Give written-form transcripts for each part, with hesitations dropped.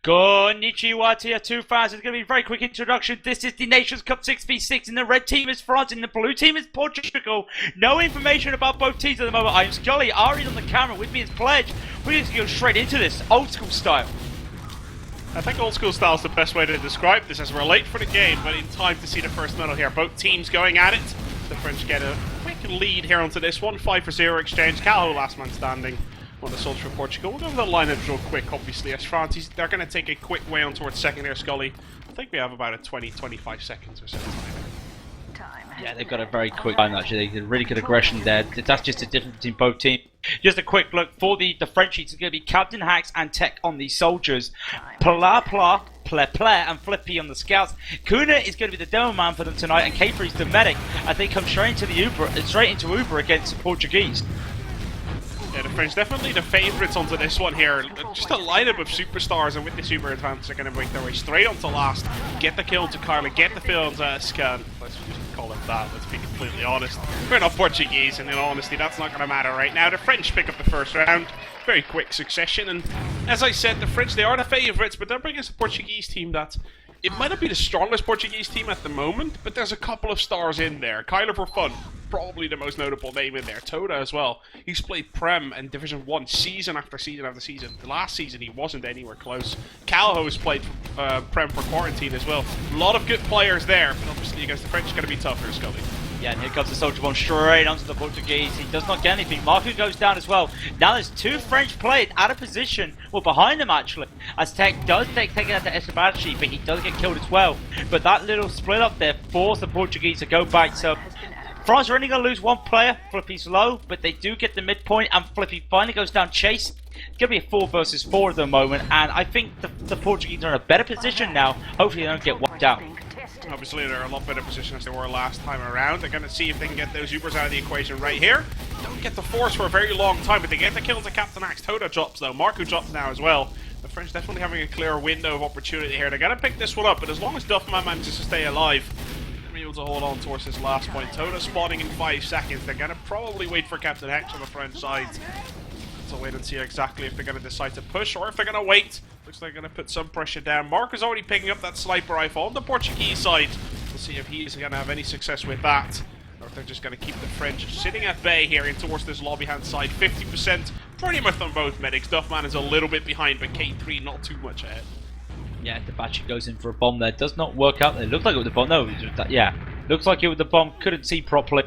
Konnichiwa Tier 2000. It's going to be a very quick introduction. This is the Nations Cup 6v6, and the red team is France, and the blue team is Portugal. No information about both teams at the moment. I'm Skully. Arie's on the camera. With me is Pledge. We're going to go straight into this, old school style. I think old school style is the best way to describe this, as we're late for the game, but in time to see the first medal here. Both teams going at it. The French get a quick lead here onto this one. 5-0 exchange. Calho last man standing on the soldier for Portugal. We'll go over the lineup real quick, obviously, as France, they're going to take a quick way on towards second here, Skully. I think we have about a 20-25 seconds or so time. Yeah, they've got a very quick line, actually. They did really good aggression there. That's just a difference between both teams. Just a quick look for the Frenchies. It's going to be Captain Hacks and Tech on the soldiers. Ple, and Flippy on the scouts. Kuna is going to be the demo man for them tonight, and K3's the medic as they come straight into Uber against the Portuguese. Yeah, the French definitely the favourites onto this one here. Just a lineup of superstars, and with this Uber advance, they're going to make their way straight onto last. Get the kill to Carla, get the fill onto Scan. Let's just call it that, let's be completely honest. We're not Portuguese, and in all honesty, that's not going to matter right now. The French pick up the first round. Very quick succession, and as I said, the French, they are the favourites, but they're bringing us a Portuguese team that it might not be the strongest Portuguese team at the moment, but there's a couple of stars in there. Kyler for fun, probably the most notable name in there. Toda as well. He's played Prem and Division 1 season after season after season. The last season he wasn't anywhere close. Calho has played Prem for Quarantine as well. A lot of good players there, but obviously against the French it's going to be tougher, Scully. Yeah, and here comes the soldier bomb straight onto the Portuguese. He does not get anything. Marco goes down as well. Now there's two French players out of position. Well, behind them actually. As Tech does take it out to Estebachi, but he does get killed as well. But that little split up there forced the Portuguese to go back. So France are only going to lose one player. Flippy's low, but they do get the midpoint, and Flippy finally goes down chase. It's going to be a 4 versus 4 at the moment, and I think the Portuguese are in a better position now. Hopefully they don't get wiped out. Obviously, they're a lot better position as they were last time around. They're going to see if they can get those Ubers out of the equation right here. Don't get the force for a very long time, but they get the kill to Captain Axe. Toda drops, though. Marco drops now as well. The French definitely having a clear window of opportunity here. They're going to pick this one up, but as long as Duffman manages to stay alive, they'll be able to hold on towards this last point. Toda spawning in 5 seconds. They're going to probably wait for Captain Hex on the French side. So wait and see exactly if they're going to decide to push or if they're going to wait. Looks like they're going to put some pressure down. Mark is already picking up that sniper rifle on the Portuguese side. We'll see if he's going to have any success with that, or if they're just going to keep the French sitting at bay here in towards this lobby hand side. 50% pretty much on both medics. Duffman is a little bit behind, but K3 not too much ahead. Yeah, the Bachi goes in for a bomb there. Does not work out. It looked like it was the bomb. No, yeah. Looks like it was the bomb. Couldn't see properly.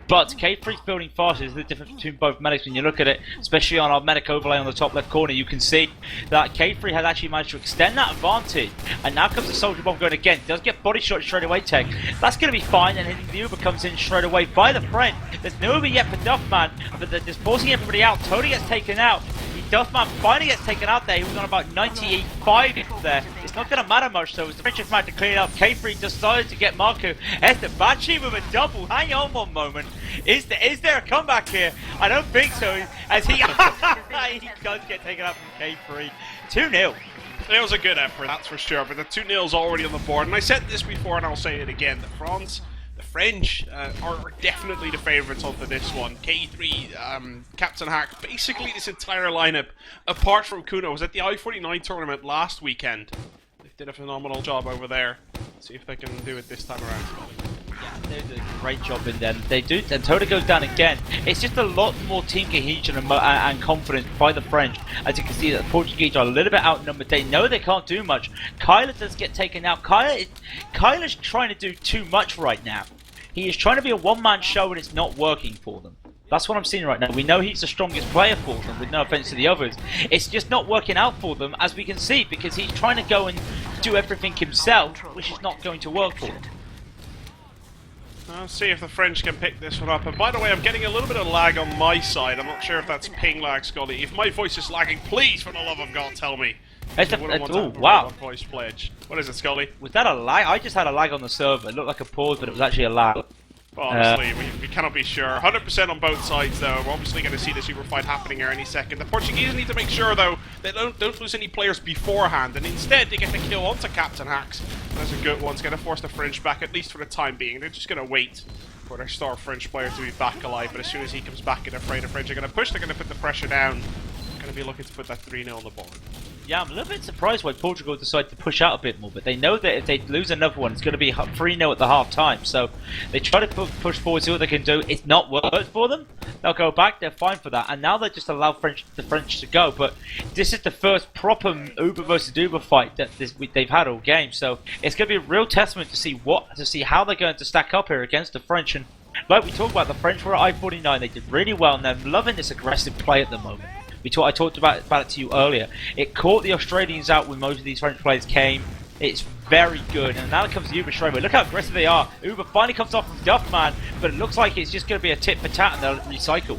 But K3's building fast is the difference between both medics. When you look at it, especially on our medic overlay on the top left corner, you can see that K3 has actually managed to extend that advantage. And now comes the soldier bomb going again. Does get body shot straight away, Tech. That's going to be fine, and the Uber comes in straight away by the French. There's no Uber yet for Duffman, but they're just forcing everybody out. Toda gets taken out. Duffman finally gets taken out there. He was on about 95 there. It's not going to matter much though, as the French have managed to clean it up. K3 decided to get Marco. Estebachi with a double. Hang on one moment. Is there a comeback here? I don't think so. As he does get taken out from K3. 2-0. It was a good effort, that's for sure, but the 2-0's already on the board. And I said this before and I'll say it again. The French are definitely the favourites onto this one. K3, Captain Hack, basically this entire lineup, apart from Kuno, was at the I-49 tournament last weekend. They did a phenomenal job over there. See if they can do it this time around. Yeah, they did a great job in there. They do, and Toda goes down again. It's just a lot more team cohesion and confidence by the French. As you can see, that the Portuguese are a little bit outnumbered. They know they can't do much. Kyler does get taken out. Kyler's trying to do too much right now. He is trying to be a one-man show, and it's not working for them. That's what I'm seeing right now. We know he's the strongest player for them, with no offense to the others. It's just not working out for them, as we can see, because he's trying to go and do everything himself, which is not going to work for them. I'll see if the French can pick this one up. And by the way, I'm getting a little bit of lag on my side. I'm not sure if that's ping lag, Scully. If my voice is lagging, please, for the love of God, tell me. Oh, wow. Voice pledge. What is it, Scully? Was that a lag? I just had a lag on the server. It looked like a pause, but it was actually a lag. Well, honestly, we cannot be sure. 100% on both sides, though. We're obviously going to see the super fight happening here any second. The Portuguese need to make sure, though, they don't lose any players beforehand, and instead they get the kill onto Captain Hacks. That's a good one. It's going to force the French back, at least for the time being. They're just going to wait for their star French player to be back alive, but as soon as he comes back in a fray, the French are going to push. They're going to put the pressure down. Going to be looking to put that 3-0 on the board. Yeah, I'm a little bit surprised why Portugal decided to push out a bit more, but they know that if they lose another one, it's going to be 3-0 at the half time. So they try to push forward, see what they can do. It's not worked for them. They'll go back. They're fine for that. And now they just allow the French to go. But this is the first proper Uber versus Uber fight that they've had all game. So it's going to be a real testament to see how they're going to stack up here against the French. And like we talked about, the French were at I-49. They did really well, and they're loving this aggressive play at the moment. I talked about it to you earlier. It caught the Australians out when most of these French players came. It's very good. And now it comes to Uber straight away. Look how aggressive they are. Uber finally comes off from Duffman, but it looks like it's just going to be a tit for tat and they'll recycle.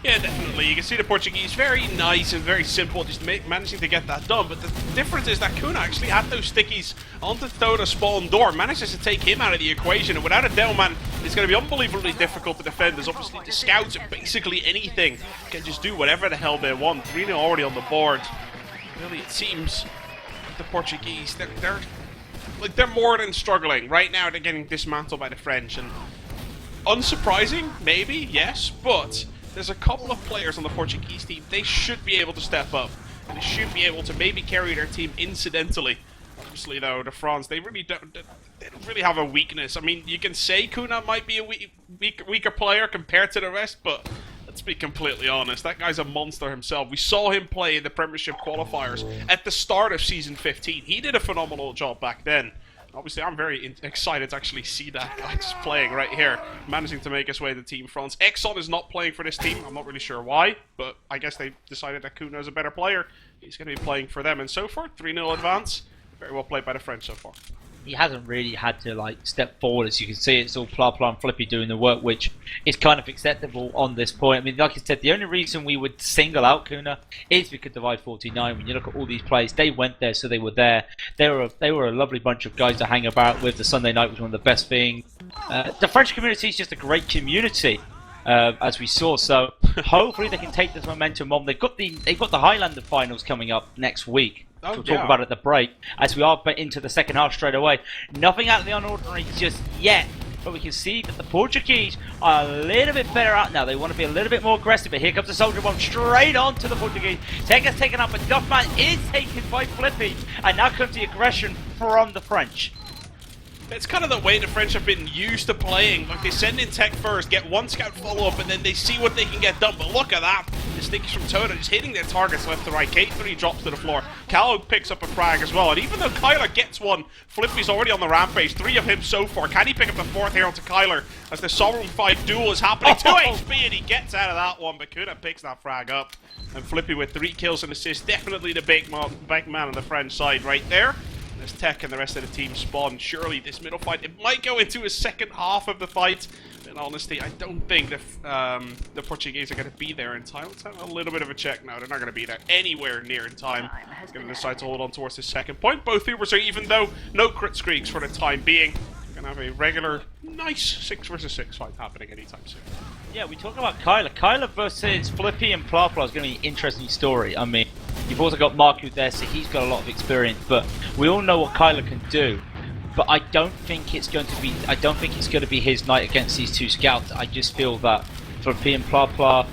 Yeah, definitely. You can see the Portuguese very nice and very simple, just managing to get that done. But the difference is that Kuna actually had those stickies onto Thoda's spawn door, manages to take him out of the equation. And without a Delman, it's going to be unbelievably difficult to defend. There's obviously the scouts and basically anything can just do whatever the hell they want. 3-0 already on the board. Really, it seems the Portuguese, they're more than struggling. Right now, they're getting dismantled by the French. And unsurprising, maybe, yes, but there's a couple of players on the Portuguese team. They should be able to step up, and they should be able to maybe carry their team incidentally. Obviously, though, the France, they don't really have a weakness. I mean, you can say Kuna might be a weaker player compared to the rest, but let's be completely honest. That guy's a monster himself. We saw him play in the Premiership qualifiers at the start of Season 15. He did a phenomenal job back then. Obviously, I'm very excited to actually see that guy just playing right here, managing to make his way to Team France. Exxon is not playing for this team. I'm not really sure why, but I guess they decided that Kuna is a better player. He's going to be playing for them. And so far, 3-0 advance. Very well played by the French so far. He hasn't really had to step forward, as you can see. It's all Pla and Flippy doing the work, which is kind of acceptable on this point. I mean, like I said, the only reason we would single out Kuna is because of I-49. When you look at all these players, they went there, so they were there. They were a lovely bunch of guys to hang about with. The Sunday night was one of the best things. The French community is just a great community, as we saw. So hopefully they can take this momentum on. They've got the Highlander finals coming up next week. We'll talk about it at the break, as we are into the second half straight away. Nothing out of the unordinary just yet, but we can see that the Portuguese are a little bit better out now. They want to be a little bit more aggressive, but here comes the soldier bomb straight on to the Portuguese. Tega's taken up, but Duffman is taken by Flippy, and now comes the aggression from the French. It's kind of the way the French have been used to playing. Like, they send in tech first, get one scout follow-up, and then they see what they can get done. But look at that. The sticks from Toda just hitting their targets left to right. K3 drops to the floor. Cal picks up a frag as well. And even though Kyler gets one, Flippy's already on the rampage. 3 of him so far. Can he pick up the 4th here onto Kyler as the Sovereign 5 duel is happening? 2 HP, and he gets out of that one. But Kuna picks that frag up. And Flippy with 3 kills and assists. Definitely the big man on the French side right there. As Tech and the rest of the team spawn, surely this middle fight, it might go into a second half of the fight. In honesty, I don't think the Portuguese are going to be there in time. Let's have a little bit of a check now. They're not going to be there anywhere near in time. He's going to decide to hold on towards his second point. Both Ubers are even, though no crit streaks for the time being. We're going to have a regular, nice 6 versus 6 fight happening anytime soon. Yeah, we talk about Kyler. Kyler versus Flippy and Pla is going to be an interesting story. I mean, you've also got Marku there, so he's got a lot of experience. But we all know what Kyler can do. But I don't think it's going to be. I don't think it's going to be his night against these 2 scouts. I just feel that Flippy and Pla,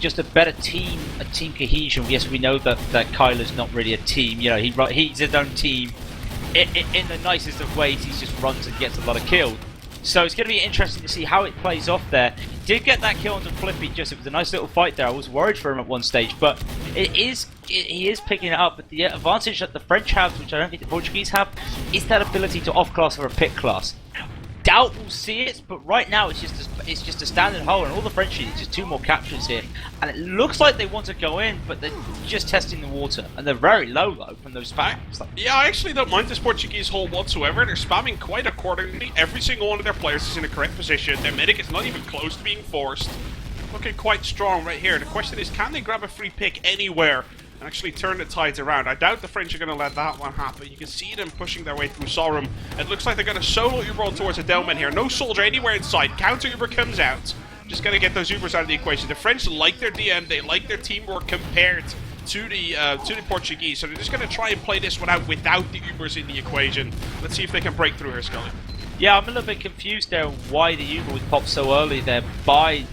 just a better team, a team cohesion. Yes, we know that Kyler's not really a team. You know, he's his own team. In the nicest of ways, he just runs and gets a lot of kills. So it's going to be interesting to see how it plays off there. He did get that kill onto Flippy, it was a nice little fight there. I was worried for him at one stage, but he is picking it up. But the advantage that the French have, which I don't think the Portuguese have, is that ability to off-class or a pick class. Doubt we'll see it, but right now it's just a standard hole, and all the French need is just 2 more captures here. And it looks like they want to go in, but they're just testing the water, and they're very low though from those facts. Yeah, I actually don't mind this Portuguese hold whatsoever. They're spamming quite accordingly. Every single one of their players is in the correct position. Their medic is not even close to being forced. Looking quite strong right here. The question is, can they grab a free pick anywhere and actually turn the tides around? I doubt the French are going to let that one happen. You can see them pushing their way through Sorum. It looks like they're going to solo Uber on towards a Delman here. No soldier anywhere inside. Counter Uber comes out. Just going to get those Ubers out of the equation. The French like their DM. They like their teamwork compared to the Portuguese. So they're just going to try and play this one out without the Ubers in the equation. Let's see if they can break through here, Skully. Yeah, I'm a little bit confused there why the Uber was popped so early there by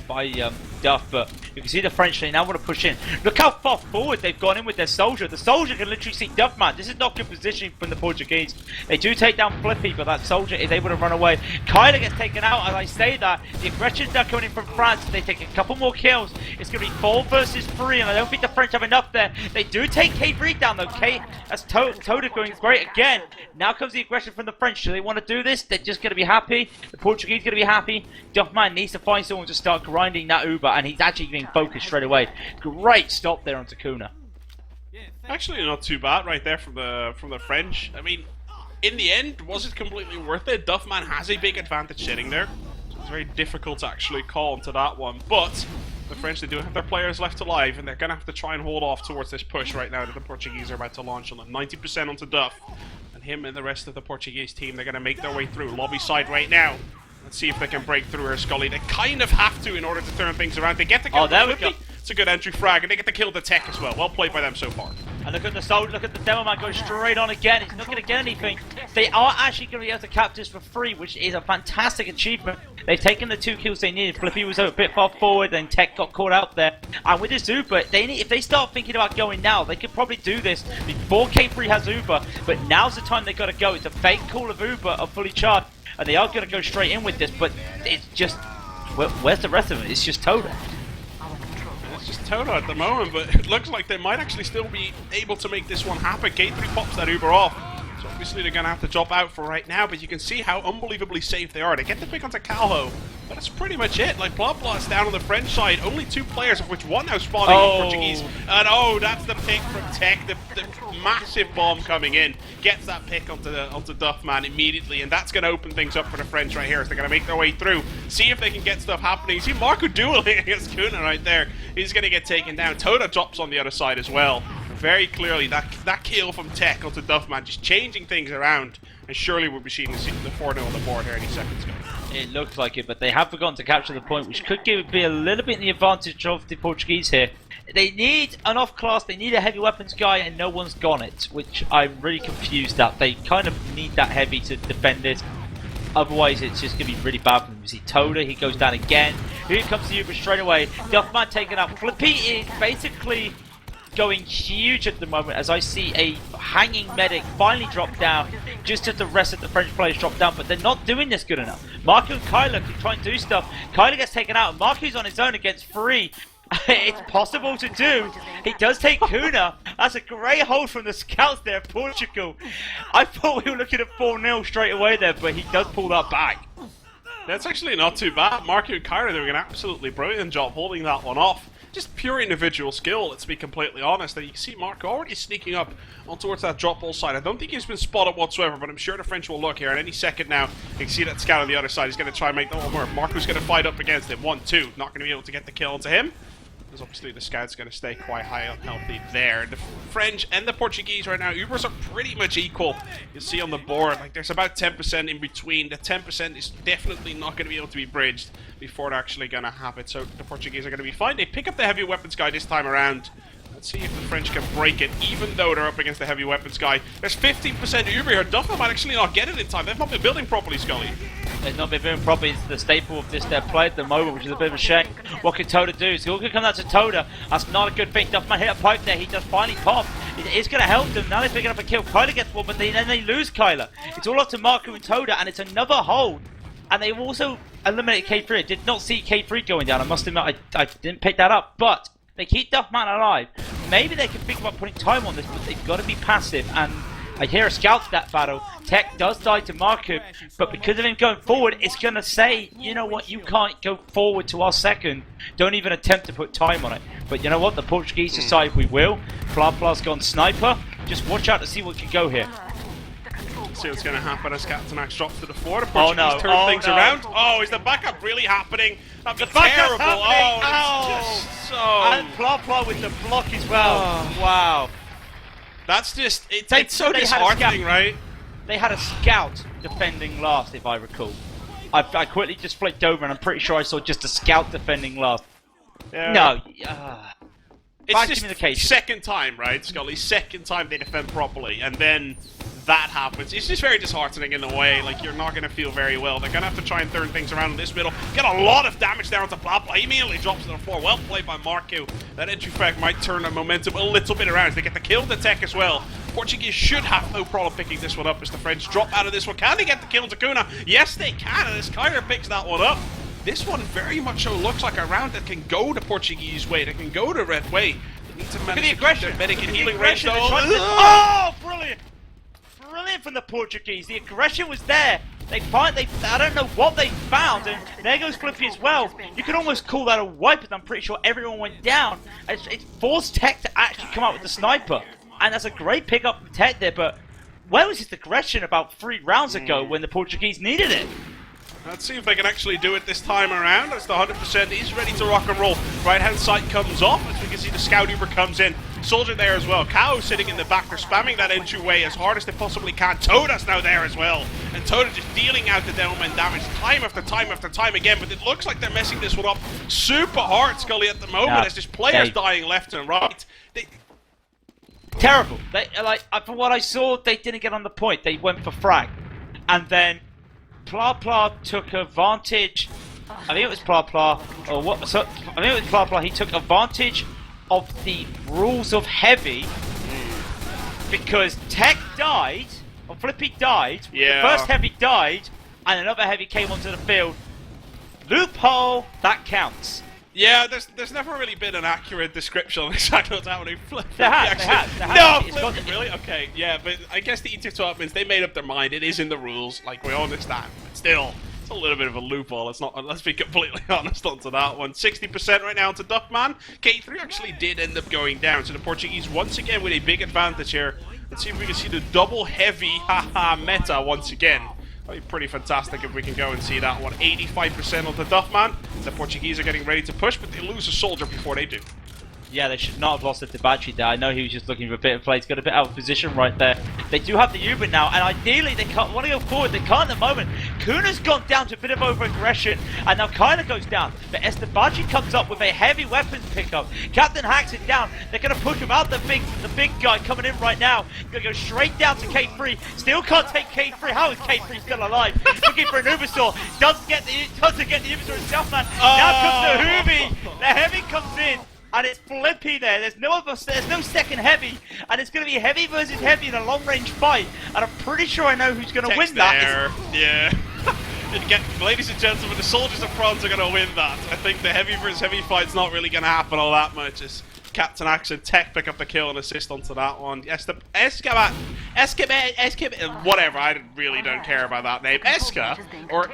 Duff, but you can see the French, they now want to push in. Look how far forward they've gone in with their soldier. The soldier can literally see Duffman. This is not good positioning from the Portuguese. They do take down Flippy, but that soldier is able to run away. Kyler gets taken out. As I say that, the aggression's now coming in from France. They take a couple more kills. It's going to be 4 versus 3, and I don't think the French have enough there. They do take K3 down, though. That's Toda going great again. Now comes the aggression from the French. Do they want to do this? They're just going to be happy. The Portuguese going to be happy. Duffman needs to find someone to start grinding that Uber, and he's actually being focused straight away. Great stop there on Takuna. Actually, not too bad right there from the French. I mean, in the end, was it completely worth it? Duffman has a big advantage sitting there. So it's very difficult to actually call into that one. But the French, they do have their players left alive, and they're going to have to try and hold off towards this push right now that the Portuguese are about to launch on them. 90% onto Duff. And him and the rest of the Portuguese team, they're going to make their way through. Lobby side right now. Let's see if they can break through here, Skully. They kind of have to in order to turn things around. They get the kill. Oh, there we go. It's a good entry frag, and they get the kill to tech as well. Well played by them so far. And look at the soldier, look at the demo man going straight on again. He's not going to get anything. They are actually going to be able to capture this for free, which is a fantastic achievement. They've taken the 2 kills they needed. Flippy was a bit far forward, and Tech got caught out there. And with this Uber, if they start thinking about going now, they could probably do this before K3 has Uber. But now's the time they've got to go. It's a fake call of Uber of fully charged. And they are going to go straight in with this, but it's just... where's the rest of it? It's just Toda. It's just Toda at the moment, but it looks like they might actually still be able to make this one happen. K3 pops that Uber off. So obviously they're going to have to drop out for right now, but you can see how unbelievably safe they are. They get the pick onto Calho, but that's pretty much it. Like, Blah Blah's down on the French side. Only 2 players, of which one now spawning on Portuguese. And oh, that's the pick from Tech. The massive bomb coming in. Gets that pick onto Duffman immediately, and that's going to open things up for the French right here as they're going to make their way through. See if they can get stuff happening. See Marco dueling against Kuna right there. He's going to get taken down. Toda drops on the other side as well. Very clearly, that kill from Tech onto Duffman, just changing things around, and surely we'll be seeing the 4-0 on the board here any seconds ago. It looks like it, but they have forgotten to capture the point, which could be a little bit in the advantage of the Portuguese here. They need an off-class, they need a heavy weapons guy, and no one's got it, which I'm really confused at. They kind of need that heavy to defend it. Otherwise, it's just going to be really bad for them. You see Toda, he goes down again. Here comes the Uber straight away. Duffman taken out. Flippy is basically going huge at the moment as I see a hanging medic finally drop down just as the rest of the French players drop down, but they're not doing this good enough. Marco and Kyler can try and do stuff. Kyler gets taken out and Marco's on his own against 3. It's possible to do. He does take Kuna. That's a great hold from the scouts there, Portugal. I thought we were looking at 4-0 straight away there, but he does pull that back. That's actually not too bad. Marco and Kyler doing an absolutely brilliant job holding that one off. Just pure individual skill, let's be completely honest. And you can see Marco already sneaking up on towards that drop ball side. I don't think he's been spotted whatsoever, but I'm sure the French will look here. And any second now, you can see that scout on the other side. He's going to try and make that one work. Marco's going to fight up against him. 1-2. Not going to be able to get the kill onto him. Because obviously the scout's going to stay quite high unhealthy there. The French and the Portuguese right now, Ubers are pretty much equal. You see on the board, like there's about 10% in between. The 10% is definitely not going to be able to be bridged before they're actually going to have it. So the Portuguese are going to be fine. They pick up the heavy weapons guy this time around. Let's see if the French can break it, even though they're up against the heavy weapons guy. There's 15% Uber here. Duffman might actually not get it in time. They've not been building properly, Skully. They've not been building properly. It's the staple of this their play at the moment, which is a bit of a shame. What can Toda do? So could come down to Toda. That's not a good thing. Duffman hit a pipe there. He does finally pop. It's going to help them. Now they're picking up a kill. Kyler gets one, but then they lose Kyler. It's all up to Marco and Toda, and it's another hold. And they also eliminated K3. I did not see K3 going down. I must admit, I didn't pick that up. But they keep Duffman alive. Maybe they can think about putting time on this, but they've got to be passive. And I hear a scout for that battle. Tech does die to Marco, but because of him going forward, it's going to say, you know what, you can't go forward to our second. Don't even attempt to put time on it. But you know what, the Portuguese decide we will. Blah Blah's gone sniper. Just watch out to see what can go here. See what's going to happen as Captain Max drops to the floor. The Portuguese turn things around. Oh, is the backup really happening? That'd be terrible. Oh, it's just so... And Blah with the block as well. Oh. Wow. That's just... It's so disheartening, right? They had a scout defending last, if I recall. I quickly just flicked over and I'm pretty sure I saw just a scout defending last. Yeah. No. It's just second time, right, Skully? Second time they defend properly, and then that happens, it's just very disheartening in a way. Like, you're not going to feel very well. They're going to have to try and turn things around in this middle. Get a lot of damage down to Blabla. He immediately drops to the floor. Well played by Marco. That entry frag might turn the momentum a little bit around. They get the kill to tech as well. Portuguese should have no problem picking this one up as the French drop out of this one. Can they get the kill to Kuna? Yes, they can, and as Kyler picks that one up. This one very much so looks like a round that can go the Portuguese way, that can go the red way. They need to manage the aggression. to medic and healing range though. Oh, brilliant! Brilliant from the Portuguese. The aggression was there. I don't know what they found, and there goes Flippy as well. You could almost call that a wipe, and I'm pretty sure everyone went down. It forced Tech to actually come out with the sniper, and that's a great pickup from Tech there, but where was his aggression about 3 rounds ago when the Portuguese needed it? Let's see if they can actually do it this time around. That's the 100%. He's ready to rock and roll. Right-hand side comes off. As we can see, the Scout Uber comes in. Soldier there as well. Cow sitting in the back. They're spamming that entryway as hard as they possibly can. Toda's now there as well. And Toda just dealing out the Delman damage time after time after time again. But it looks like they're messing this one up super hard, Skully, at the moment. As just players dying left and right. Terrible. From what I saw, they didn't get on the point. They went for frag. And then Pla took advantage. I think it was Pla, or what? So I think it was Pla. He took advantage of the rules of heavy because Tech died, or Flippy died. Yeah. The first heavy died, and another heavy came onto the field. Loophole, that counts. Yeah, there's never really been an accurate description on exactly what's happening. There has. No, Flippy, really? Okay, yeah, but I guess the ETF2L means they made up their mind. It is in the rules, like we understand. But still, it's a little bit of a loophole. It's not. Let's be completely honest onto that one. 60% right now to Duckman. K3 actually did end up going down, so the Portuguese once again with a big advantage here. Let's see if we can see the double heavy meta once again. That'd be pretty fantastic if we can go and see that one. 85% on the Duffman. The Portuguese are getting ready to push, but they lose a soldier before they do. Yeah, they should not have lost it to Bachi there. I know he was just looking for a bit of play. He's got a bit out of position right there. They do have the Uber now, and ideally they can't want to go forward. They can't at the moment. Kuna's gone down to a bit of over-aggression, and now Kyler goes down. But Estebachi comes up with a heavy weapons pickup. Captain hacks it down. They're going to push him out. The big guy coming in right now. Going to go straight down to K3. Still can't take K3. How is K3 still alive? Looking for an Ubersaw. Doesn't get the Ubersaw himself, man. Now comes the Hoobie. The heavy comes in. And it's Flippy there. There's no second heavy, and it's going to be heavy versus heavy in a long-range fight. And I'm pretty sure I know who's going to win that. Yeah. Ladies and gentlemen, the soldiers of France are going to win that. I think the heavy versus heavy fight's not really going to happen all that much. As Captain Action Tech pick up the kill and assist onto that one. Yes, the Escabat, whatever. I really don't care about that name. Eska or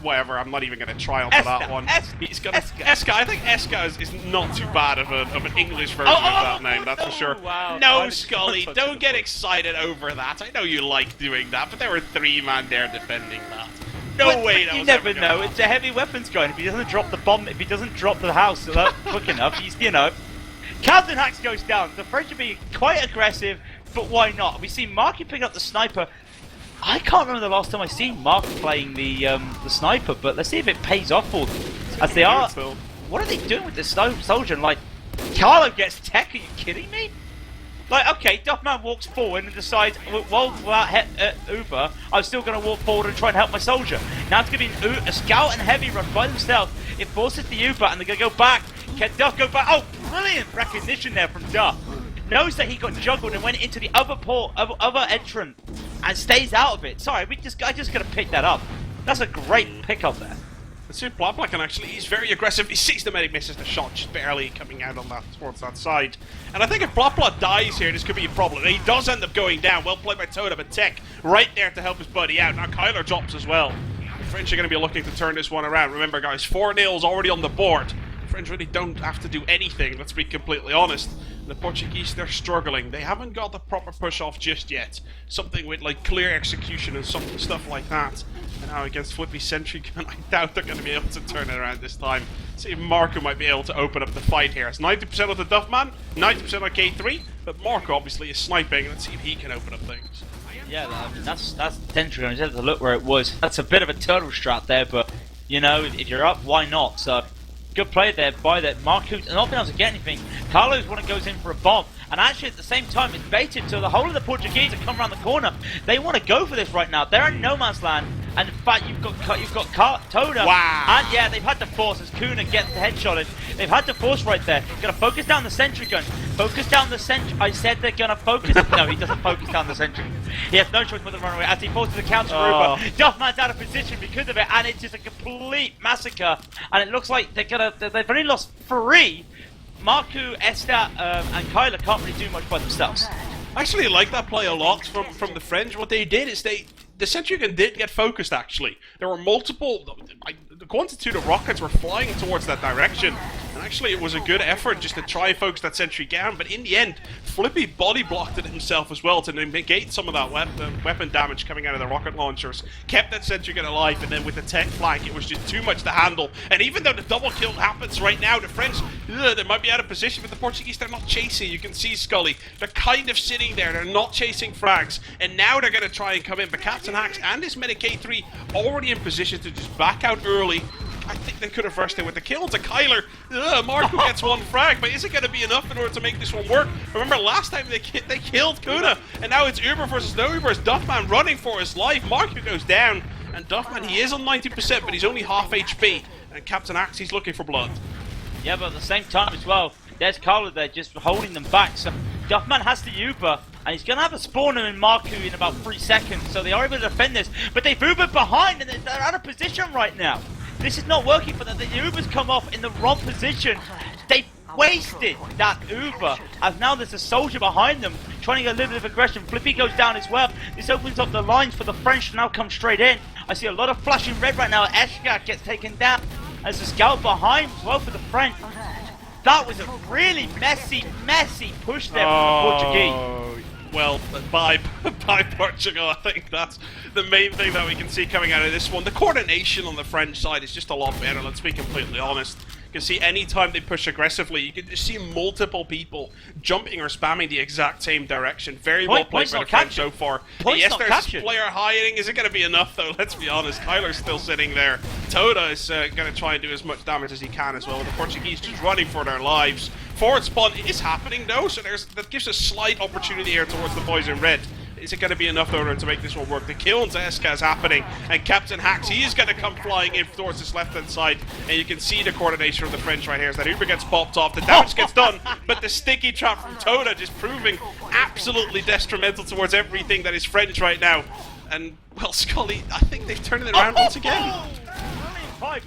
whatever. I'm not even going to try onto that one. He's got Eska. I think Eska is not too bad of an English version of that name. That's for sure. Wow. No, Skully, don't get excited over that. I know you like doing that, but there were 3 men there defending that. No way. You never know. It's a heavy weapons gun. If he doesn't drop the bomb, if he doesn't drop the house quick enough, he's Captain Hacks goes down. The French are being quite aggressive, but why not? We see Marky pick up the sniper. I can't remember the last time I seen Mark playing the sniper, but let's see if it pays off for them. As they are. What are they doing with this soldier? Like, Carlo gets tech. Are you kidding me? Like, okay, Duffman walks forward and decides, well, without Uber, I'm still going to walk forward and try and help my soldier. Now it's going to be a scout and heavy run by themselves. It forces the Uber, and they're going to go back. Can Duff go back? Oh, brilliant recognition there from Duff. Knows that he got juggled and went into the other entrance and stays out of it. Sorry, I just got to pick that up. That's a great pickup there. Let's see if Blabla can actually, he's very aggressive. He sees the medic, misses the shot, just barely coming out on that towards that side. And I think if Blabla dies here, this could be a problem. And he does end up going down. Well played by Toda, but Tech right there to help his buddy out. Now Kyler drops as well. The French are going to be looking to turn this one around. Remember, guys, 4-0's already on the board. The French really don't have to do anything, let's be completely honest. The Portuguese, they're struggling. They haven't got the proper push off just yet. Something with like clear execution and stuff like that. And now against Flippy Sentry Gun, I doubt they're going to be able to turn it around this time. See if Marco might be able to open up the fight here. It's 90% of the Duffman, 90% on K3, but Marco obviously is sniping. Let's see if he can open up things. Yeah, I mean, that's Sentry Gun. You have to look where it was. That's a bit of a turtle strat there, but you know, if you're up, why not? So. Good play there by that Marco, not being able to get anything. Carlos one goes in for a bomb, And actually, at the same time, it's baited, so the whole of the Portuguese have come around the corner. They want to go for this right now. They're in no man's land, and in fact, you've got Toda. Wow. And yeah, they've had to force as Kuna gets the headshot. They've had to force right there. Gonna focus down the sentry gun. Focus down the sentry. I said they're gonna focus. No, he doesn't focus down the sentry. He has no choice but to run away as he forces the counter Uber. Duffman's out of position because of it, and it's just a complete massacre. And it looks like they've only lost 3. Marku, Esta, and Kyler can't really do much by themselves. I actually like that play a lot from the French. What they did is the sentry gun did get focused, actually. There were multiple... The quantitude of rockets were flying towards that direction. And actually, it was a good effort just to try and focus that sentry gun. But in the end, Flippy body blocked it himself as well to negate some of that weapon damage coming out of the rocket launchers. Kept that sentry gun alive, and then with the tech flank, it was just too much to handle. And even though the double kill happens right now, the French, they might be out of position, but the Portuguese, they're not chasing. You can see Skully. They're kind of sitting there. They're not chasing frags. And now they're going to try and come in. But Captain Hacks and his Medic K3 already in position to just back out early. I think they could have rushed it with the kill to Kyler. Marco gets 1 frag, but is it going to be enough in order to make this one work? Remember last time they killed Kuna, and now it's Uber versus no Uber. It's Duffman running for his life. Marco goes down, and Duffman, he is on 90%, but he's only half HP. And Captain Axe, he's looking for blood. Yeah, but at the same time as well, there's Carlo there just holding them back. So Duffman has to Uber, and he's going to have a spawner in Marku in about 3 seconds. So they are able to defend this, but they've Ubered behind, and they're out of position right now. This is not working for them. The Ubers come off in the wrong position. They wasted that Uber, as now there's a soldier behind them trying to get a little bit of aggression. Flippy goes down as well. This opens up the lines for the French to now come straight in. I see a lot of flashing red right now. Eshka gets taken down. There's a scout behind as well for the French. That was a really messy push there from the Portuguese. Well, by Portugal, I think that's the main thing that we can see coming out of this one. The coordination on the French side is just a lot better, let's be completely honest. You can see anytime they push aggressively, you can just see multiple people jumping or spamming the exact same direction. Very well played by the French so far. Yes, there's a player hiding. Is it going to be enough, though? Let's be honest. Kyler's still sitting there. Toda is going to try and do as much damage as he can as well. The Portuguese just running for their lives. Forward spawn is happening, though, so that gives a slight opportunity here towards the boys in red. Is it going to be enough in order to make this one work? The kill on Zeska is happening, and Captain Hacks, he is going to come flying in towards this left-hand side, and you can see the coordination of the French right here as that Uber gets popped off, the damage gets done, but the sticky trap from Toda just proving absolutely detrimental towards everything that is French right now. And, well, Skully, I think they've turned it around once again.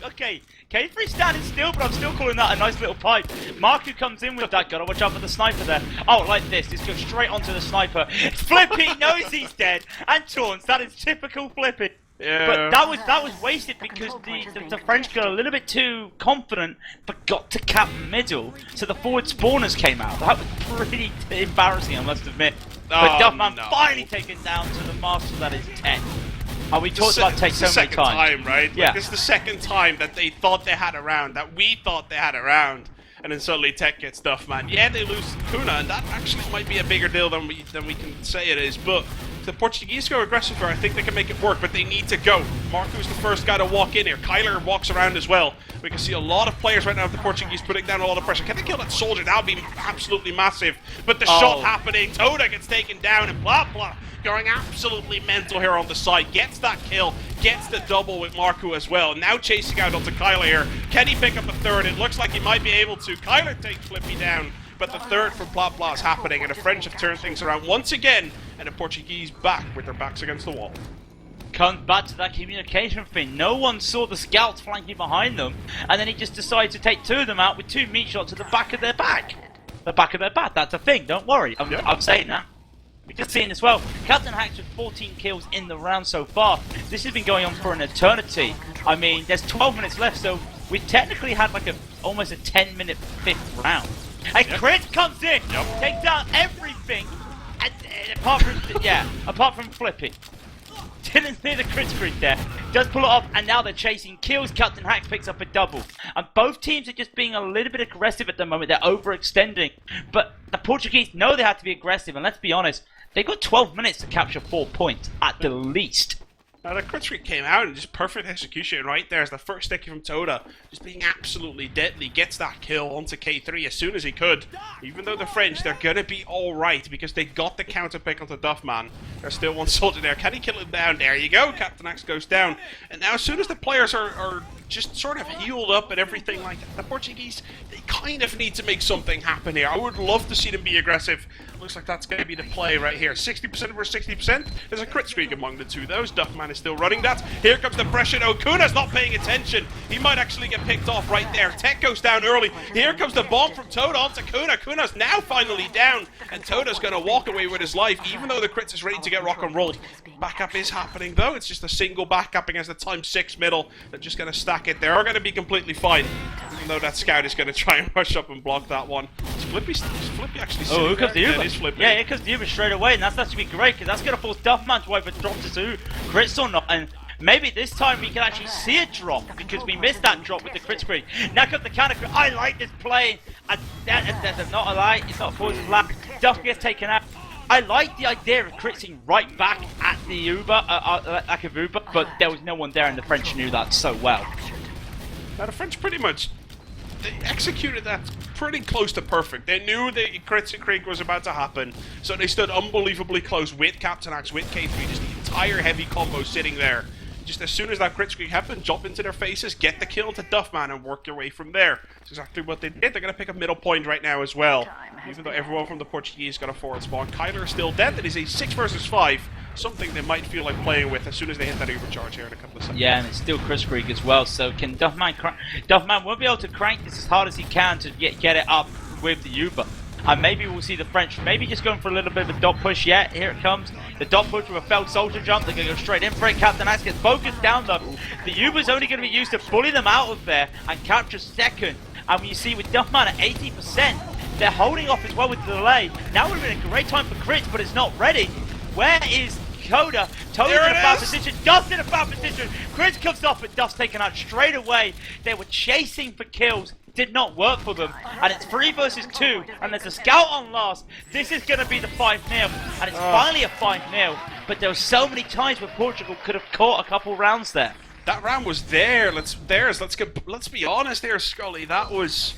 Okay, K3 standing still, but I'm still calling that a nice little pipe. Marku comes in with that. Gotta watch out for the sniper there. Oh, like this. This goes straight onto the sniper. Flippy knows he's dead. And taunts. That is typical Flippy. Yeah. But that was wasted because the French got a little bit too confident, forgot to cap middle, so the forward spawners came out. That was pretty embarrassing, I must admit. But Duffman finally taken down to the master that is 10. Oh, we talked about take so many times. This is the second time, right? Yeah. Like, this is the second time that they thought they had a round, that we thought they had a round, and then suddenly Tech gets stuff, man. Yeah, they lose Kuna, and that actually might be a bigger deal than we can say it is, but if the Portuguese go aggressive here, I think they can make it work, but they need to go. Marco's the first guy to walk in here. Kyler walks around as well. We can see a lot of players right now of the Portuguese putting down a lot of pressure. Can they kill that soldier? That would be absolutely massive. But the shot happening, Toda gets taken down, and blah blah. Going absolutely mental here on the side. Gets that kill, gets the double with Marco as well. Now chasing out onto Kyler here. Can he pick up a third? It looks like he might be able to. Kyler takes Flippy down, but the third from blah blah is happening, and the French have turned things around once again, and the Portuguese back with their backs against the wall. Comes back to that communication thing. No one saw the scouts flanking behind them, and then he just decided to take 2 of them out with 2 meat shots at the back of their back. The back of their back, that's a thing, don't worry. I'm saying that. We can see it as well. Captain Hacks with 14 kills in the round so far. This has been going on for an eternity. I mean, there's 12 minutes left, so we technically had like almost a 10-minute 5th round. And Crit comes in, takes down everything, and, apart from Flippy. Didn't see the crit screen there. Does pull it off, and now they're chasing kills. Captain Hacks picks up a double. And both teams are just being a little bit aggressive at the moment. They're overextending. But the Portuguese know they have to be aggressive, and let's be honest, they've got 12 minutes to capture 4 points at the least. The crit streak came out and just perfect execution right there as the first sticky from Toda, just being absolutely deadly, gets that kill onto K3 as soon as he could. Even though the French, they're gonna be alright because they got the counter pick onto Duffman. There's still one soldier there. Can he kill him down? There you go, Captain Axe goes down. And now as soon as the players are just sort of healed up and everything like that, the Portuguese, they kind of need to make something happen here. I would love to see them be aggressive. Looks like that's going to be the play right here. 60% versus 60%. There's a crit streak among the two. Those Duffman is still running that. Here comes the pressure. Okuna's not paying attention. He might actually get picked off right there. Tech goes down early. Here comes the bomb from Toda onto Kuna. Kuna's now finally down. And Toda's going to walk away with his life, even though the crits is ready to get rock and rolled. Backup is happening, though. It's just a single backupping as the ×6 middle. They're just going to stack it. They are going to be completely fine. Even though that scout is going to try and rush up and block that one. Is Flippy actually sitting here comes the Uber. Yeah, here comes the Uber straight away, and that's actually great, because that's going to force Duffman to either drop to 2 crits or not, and maybe this time we can actually see a drop, because we missed that drop with the crit screen. Now comes the counter crit. I like this play. There's not a lie, it's not a poison black. Duff gets taken out. I like the idea of critting right back at the Uber, like a Uber, but there was no one there, and the French knew that so well. Now the French pretty much, they executed that pretty close to perfect. They knew the crit streak was about to happen, so they stood unbelievably close with Captain Axe, with K3, just the entire heavy combo sitting there. Just as soon as that crit streak happened, jump into their faces, get the kill to Duffman, and work your way from there. That's exactly what they did. They're going to pick a middle point right now as well. Even though everyone from the Portuguese got a forward spawn. Kyler is still dead. That is a 6 versus 5. Something they might feel like playing with as soon as they hit that overcharge here in a couple of seconds. Yeah, and it's still crit streak as well, so can Duffman Duffman won't be able to crank this as hard as he can to get it up with the Uber. And maybe we'll see the French maybe just going for a little bit of a dot push. Yeah, here it comes. The dot push with a failed soldier jump. They're going to go straight in for it. Captain Axe gets focused down though. The Uber's only going to be used to bully them out of there and capture second. And when you see with Duffman at 80%, they're holding off as well with the delay. Now would have been a great time for crits, but it's not ready. Where is Toda? Toda's in a bad position. Duff's in a bad position. Crits comes off, but Duff's taken out straight away. They were chasing for kills. Did not work for them, and it's 3 versus 2, and there's a scout on last. This is going to be the 5-0, and it's finally a 5-0, but there were so many times where Portugal could have caught a couple rounds there. That round was there. Let's be honest here, Skully. That was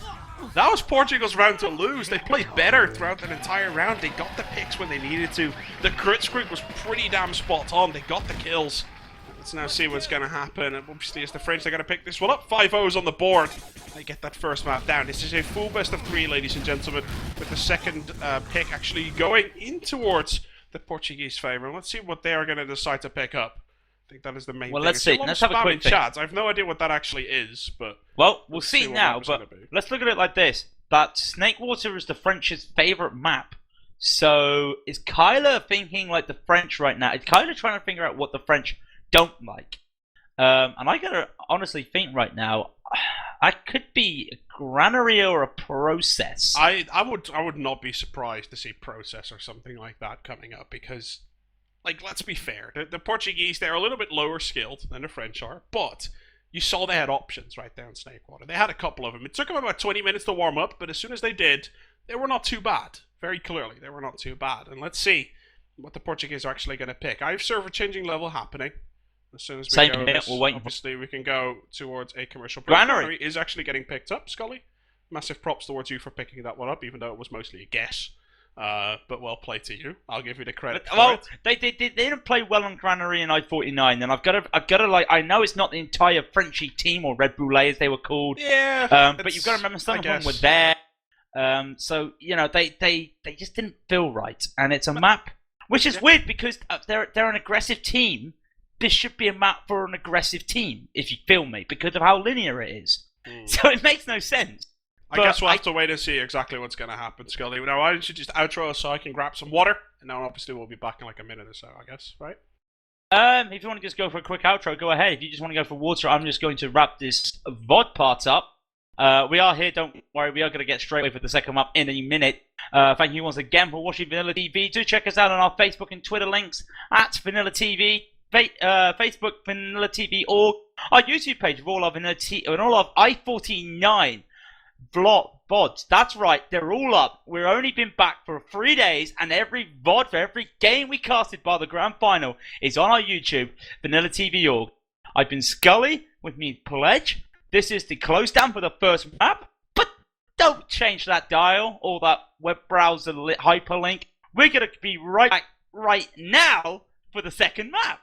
Portugal's round to lose. They played better throughout that entire round. They got the picks when they needed to. The crit streak was pretty damn spot on. They got the kills. Let's now see what's going to happen. And obviously, it's the French. They're going to pick this one up. 5-0s on the board. They get that first map down. This is a full best of 3, ladies and gentlemen, with the second pick actually going in towards the Portuguese favour. And let's see what they are going to decide to pick up. I think that is the main thing. Well, let's see. Let's have a quick chat. I have no idea what that actually is, but well, we'll see now. But let's look at it like this: that Snakewater is the French's favourite map. So is Kyler thinking like the French right now? Is Kyler trying to figure out what the French don't like? And I gotta honestly think right now, I could be a granary or a process. I would not be surprised to see process or something like that coming up, because, like, let's be fair, the Portuguese, they're a little bit lower skilled than the French are, but you saw they had options right there in Snakewater. They had a couple of them. It took them about 20 minutes to warm up, but as soon as they did, they were not too bad. Very clearly, they were not too bad. And let's see what the Portuguese are actually going to pick. I have server changing level happening. As soon as we go this, obviously we can go towards a commercial break. Granary is actually getting picked up, Skully. Massive props towards you for picking that one up, even though it was mostly a guess. But well played to you. I'll give you the credit. Well, they didn't play well on Granary and I-49, and I've got to like, I know it's not the entire Frenchy team or Red Boulets as they were called. Yeah. But you've got to remember some of them were there. So you know they just didn't feel right, and it's a map which is weird because they're an aggressive team. This should be a map for an aggressive team, if you feel me, because of how linear it is. So it makes no sense. I guess we'll have to wait and see exactly what's going to happen, Skully. Now, why don't you just outro so I can grab some water? And then obviously we'll be back in like a minute or so, I guess, right? If you want to just go for a quick outro, go ahead. If you just want to go for water, I'm just going to wrap this VOD part up. We are here, don't worry, we are going to get straight away for the second map in a minute. Thank you once again for watching Vanilla TV. Do check us out on our Facebook and Twitter links at Vanilla TV. Facebook Vanilla TV, or our YouTube page of all our Vanilla and all of I-49 vlog VODs. That's right, they're all up. We've only been back for 3 days, and every VOD for every game we casted by the grand final is on our YouTube, Vanilla TV Org. I've been Skully, with me Pledge. This is the close down for the first map, but don't change that dial or that web browser hyperlink. We're going to be right back right now for the second map.